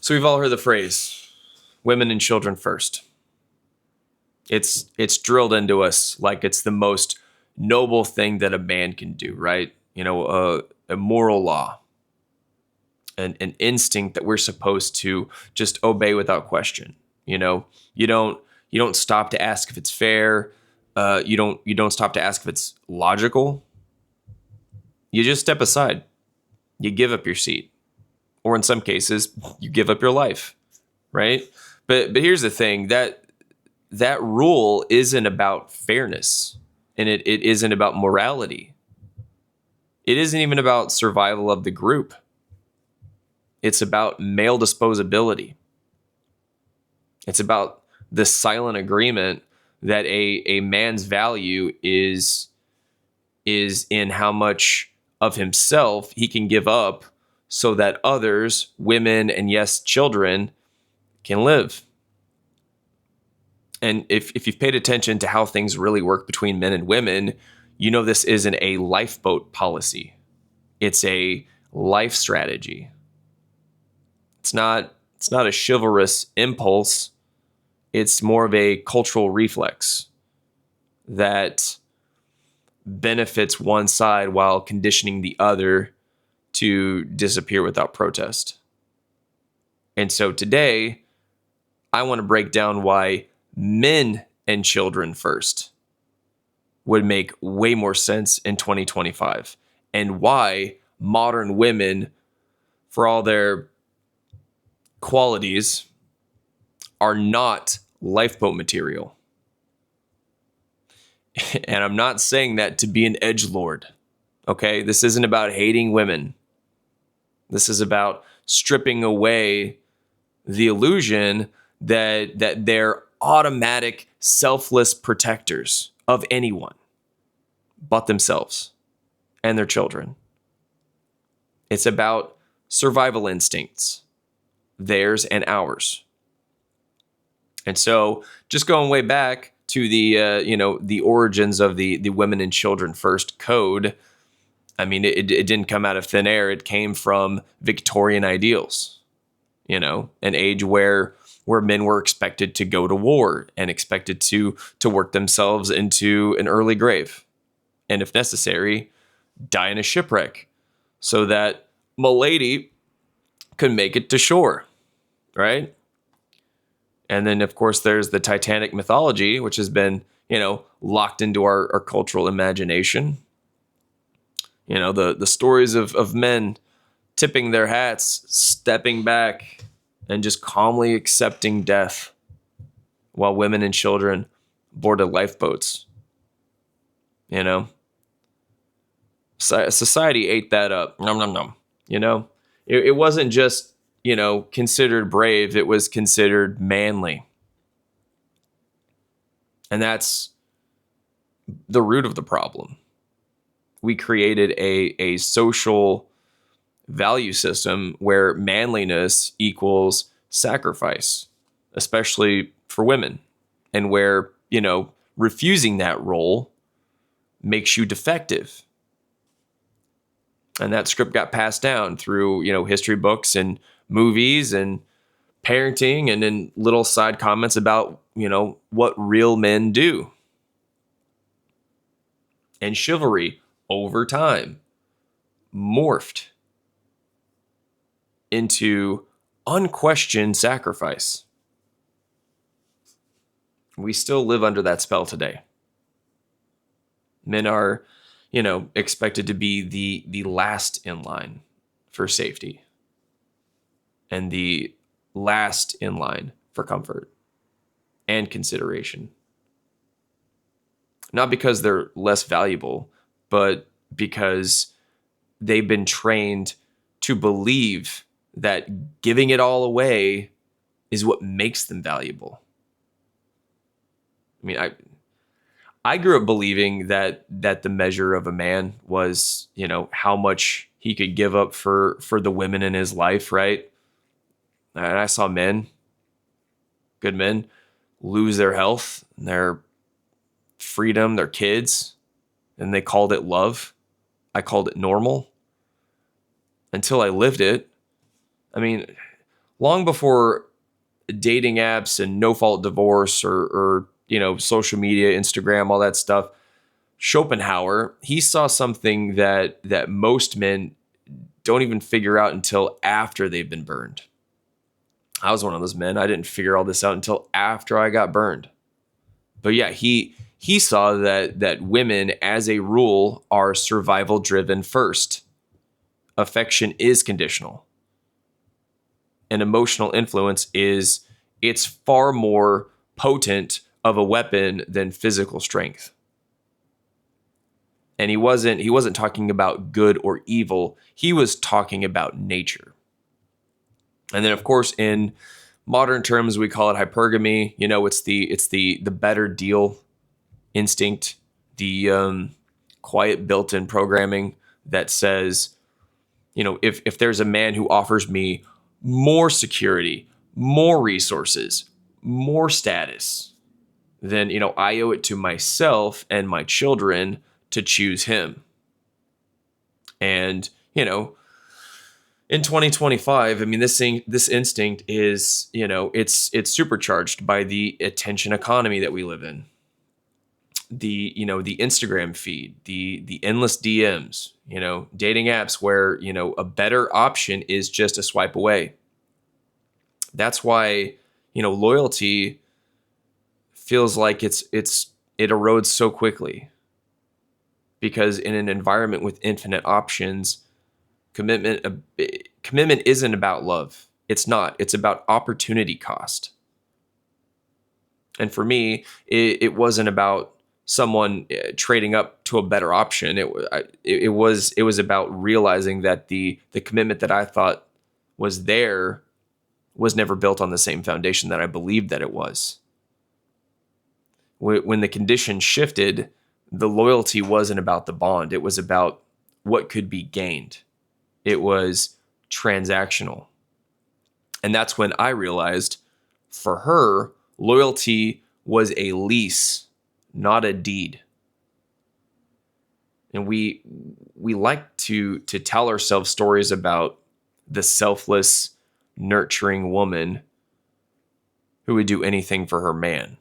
So we've all heard the phrase, women and children first. It's drilled into us like it's the most noble thing that a man can do, right? A moral law, an instinct that we're supposed to just obey without question. You don't stop to ask if it's fair. You don't stop to ask if it's logical. You just step aside. You give up your seat, or in some cases, you give up your life, right? But here's the thing, that rule isn't about fairness, and it isn't about morality. It isn't even about survival of the group. It's about male disposability. It's about the silent agreement that a man's value is in how much of himself he can give up so that others, women, and yes, children, can live. And if you've paid attention to how things really work between men and women, you know this isn't a lifeboat policy. It's a life strategy. It's not a chivalrous impulse. It's more of a cultural reflex that benefits one side while conditioning the other to disappear without protest. And so today, I want to break down why men and children first would make way more sense in 2025, and why modern women, for all their qualities, are not lifeboat material. And I'm not saying that to be an edgelord, okay? This isn't about hating women. This is about stripping away the illusion that they're automatic, selfless protectors of anyone but themselves and their children. It's about survival instincts, theirs and ours. And so, just going way back to the origins of the women and children first code, I mean, it didn't come out of thin air. It came from Victorian ideals, an age where men were expected to go to war and expected to work themselves into an early grave, and if necessary, die in a shipwreck so that Milady could make it to shore, right? And then, of course, there's the Titanic mythology, which has been, locked into our cultural imagination. The stories of men tipping their hats, stepping back, and just calmly accepting death while women and children boarded lifeboats. Society ate that up. Nom, nom, nom. It wasn't just, considered brave. It was considered manly. And that's the root of the problem. We created a social value system where manliness equals sacrifice, especially for women, and where, refusing that role makes you defective. And that script got passed down through, history books and movies and parenting, and then little side comments about, what real men do. And chivalry over time morphed into unquestioned sacrifice. We still live under that spell today. Men are, expected to be the last in line for safety and the last in line for comfort and consideration. Not because they're less valuable, but because they've been trained to believe that giving it all away is what makes them valuable. I mean, I grew up believing that the measure of a man was, how much he could give up for the women in his life, right? And I saw good men, lose their health, their freedom, their kids, and they called it love. I called it normal until I lived it. I mean, long before dating apps and no fault divorce or social media, Instagram, all that stuff, Schopenhauer, he saw something that most men don't even figure out until after they've been burned. I was one of those men. I didn't figure all this out until after I got burned. But yeah, he saw that women, as a rule, are survival driven first. Affection is conditional. And emotional influence it's far more potent of a weapon than physical strength. And he wasn't talking about good or evil. He was talking about nature. And then, of course, in modern terms, we call it hypergamy. It's the better deal instinct, the quiet built-in programming that says, if there's a man who offers me more security, more resources, more status, then I owe it to myself and my children to choose him. And in 2025, I mean, this instinct is, it's supercharged by the attention economy that we live in. The Instagram feed, the endless DMs, dating apps where, a better option is just a swipe away. That's why, loyalty feels like it erodes so quickly, because in an environment with infinite options, commitment isn't about love. It's not. It's about opportunity cost. And for me, it wasn't about someone trading up to a better option. It was about realizing that the commitment that I thought was there was never built on the same foundation that I believed that it was. When the conditions shifted, the loyalty wasn't about the bond. It was about what could be gained. It was transactional. And that's when I realized, for her, loyalty was a lease, not a deed. And we like to tell ourselves stories about the selfless, nurturing woman who would do anything for her man.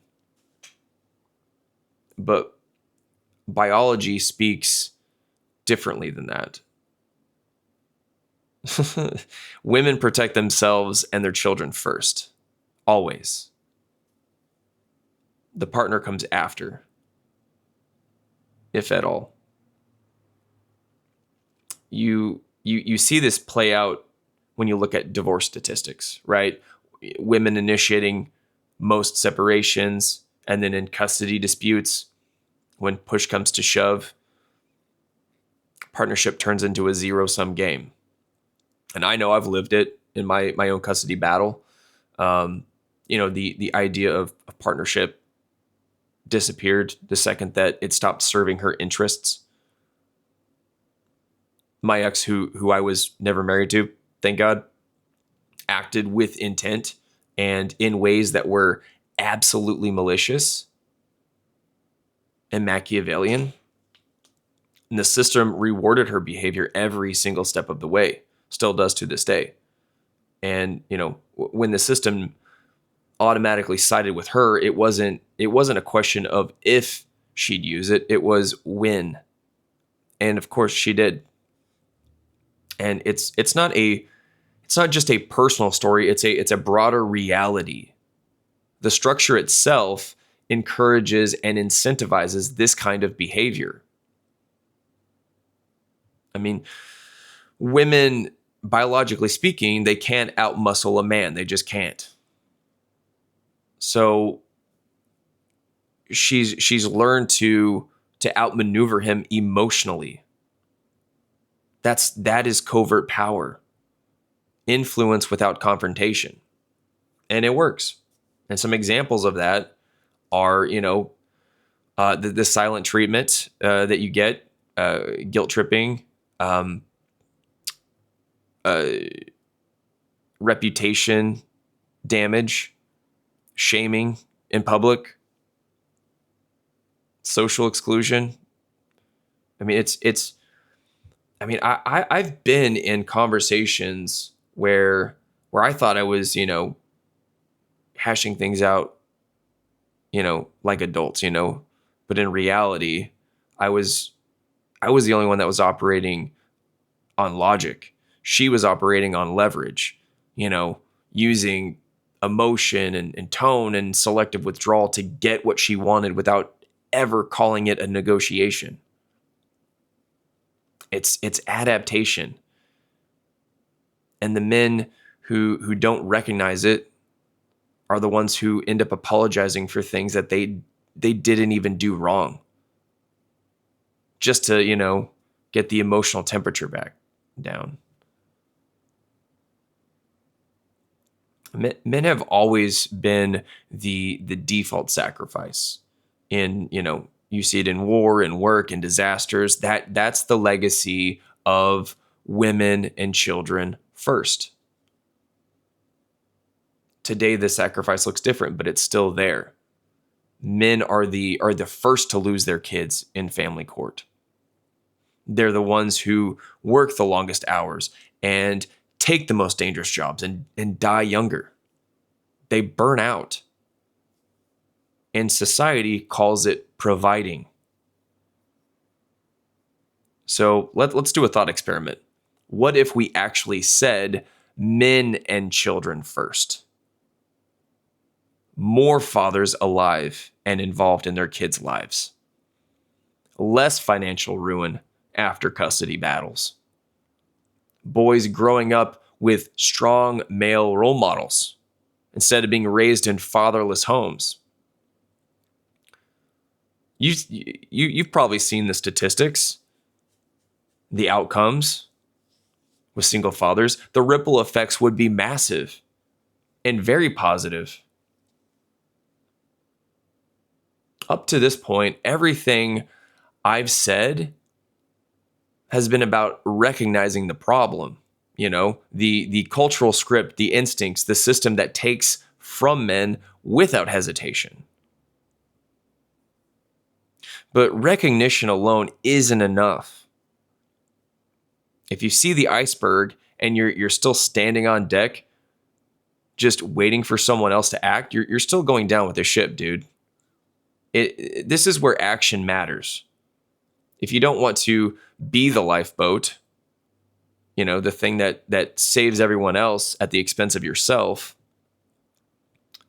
But biology speaks differently than that. Women protect themselves and their children first, always. The partner comes after, if at all. You see this play out when you look at divorce statistics, right? Women initiating most separations, and then in custody disputes, when push comes to shove, partnership turns into a zero-sum game. And I know I've lived it in my own custody battle. The idea of partnership disappeared the second that it stopped serving her interests. My ex, who I was never married to, thank God, acted with intent and in ways that were absolutely malicious and Machiavellian. And the system rewarded her behavior every single step of the way, still does to this day. And, when the system automatically sided with her, it wasn't a question of if she'd use it, it was when. And of course she did. And it's not just a personal story, it's a broader reality. The structure itself encourages and incentivizes this kind of behavior. I mean, women, biologically speaking, they can't outmuscle a man. They just can't. So she's learned to outmaneuver him emotionally. That is covert power. Influence without confrontation. And it works. And some examples of that are, the silent treatment that you get, guilt tripping, reputation damage, shaming in public, social exclusion. I mean, I've been in conversations where where I thought I was, hashing things out, like adults, but in reality, I was the only one that was operating on logic. She was operating on leverage, using emotion and tone and selective withdrawal to get what she wanted without ever calling it a negotiation. It's adaptation. And the men who don't recognize it are the ones who end up apologizing for things that they didn't even do wrong, just to, get the emotional temperature back down. Men have always been the default sacrifice in, you see it in war and work and disasters. That's the legacy of women and children first. Today, the sacrifice looks different, but it's still there. Men are the first to lose their kids in family court. They're the ones who work the longest hours and take the most dangerous jobs and die younger. They burn out. And society calls it providing. So let's do a thought experiment. What if we actually said men and children first? More fathers alive and involved in their kids' lives. Less financial ruin after custody battles. Boys growing up with strong male role models instead of being raised in fatherless homes. You've probably seen the statistics, the outcomes with single fathers. The ripple effects would be massive and very positive. Up to this point, everything I've said has been about recognizing the problem, the cultural script, the instincts, the system that takes from men without hesitation. But recognition alone isn't enough. If you see the iceberg and you're still standing on deck, just waiting for someone else to act, you're still going down with the ship, dude. This is where action matters. If you don't want to be the lifeboat, the thing that saves everyone else at the expense of yourself,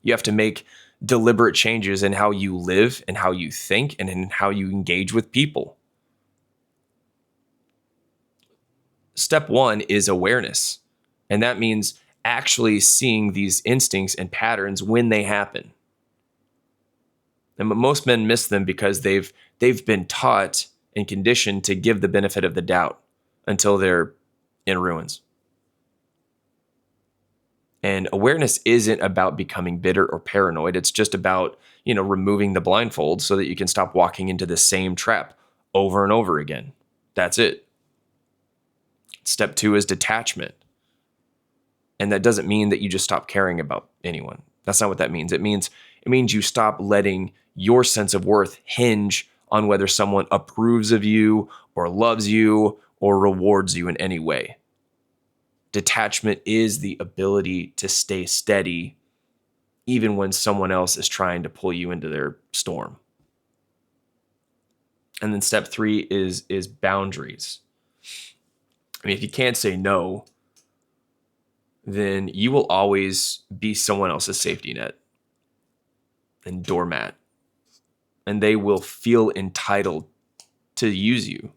you have to make deliberate changes in how you live and how you think and in how you engage with people. Step one is awareness. And that means actually seeing these instincts and patterns when they happen. And most men miss them because they've been taught and conditioned to give the benefit of the doubt until they're in ruins. And awareness isn't about becoming bitter or paranoid. It's just about, removing the blindfold so that you can stop walking into the same trap over and over again. That's it. Step two is detachment. And that doesn't mean that you just stop caring about anyone. That's not what that means. It means you stop letting your sense of worth hinge on whether someone approves of you or loves you or rewards you in any way. Detachment is the ability to stay steady even when someone else is trying to pull you into their storm. And then step three is boundaries. I mean, if you can't say no, then you will always be someone else's safety net and doormat. And they will feel entitled to use you.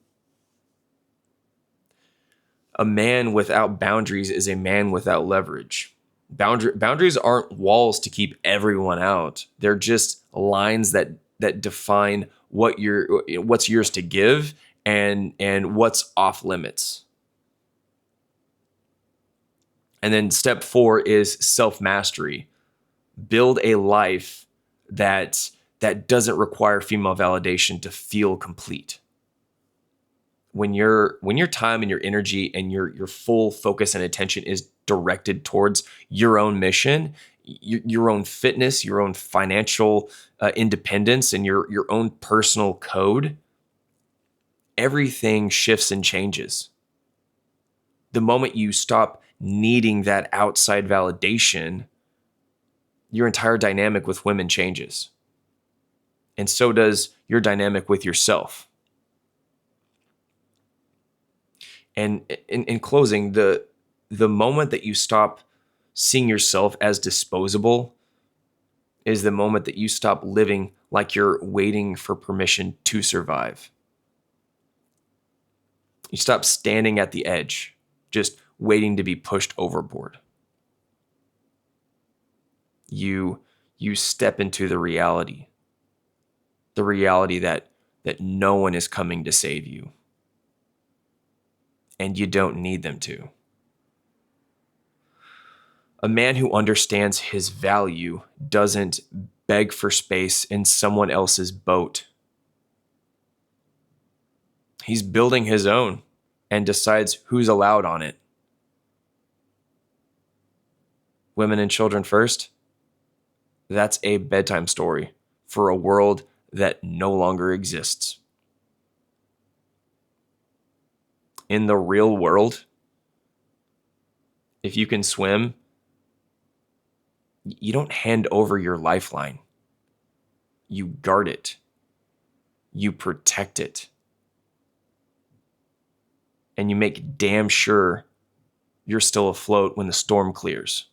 A man without boundaries is a man without leverage. Boundaries aren't walls to keep everyone out. They're just lines that define what's yours to give and what's off limits. And then step four is self-mastery. Build a life that doesn't require female validation to feel complete. When your time and your energy and your full focus and attention is directed towards your own mission, your own fitness, your own financial independence, and your own personal code, everything shifts and changes. The moment you stop needing that outside validation, your entire dynamic with women changes. And so does your dynamic with yourself. And in closing, the moment that you stop seeing yourself as disposable is the moment that you stop living like you're waiting for permission to survive. You stop standing at the edge, just waiting to be pushed overboard. You step into the reality that no one is coming to save you. And you don't need them to. A man who understands his value doesn't beg for space in someone else's boat. He's building his own and decides who's allowed on it. Women and children first. That's a bedtime story for a world that no longer exists. In the real world, if you can swim, you don't hand over your lifeline. You guard it. You protect it. And you make damn sure you're still afloat when the storm clears.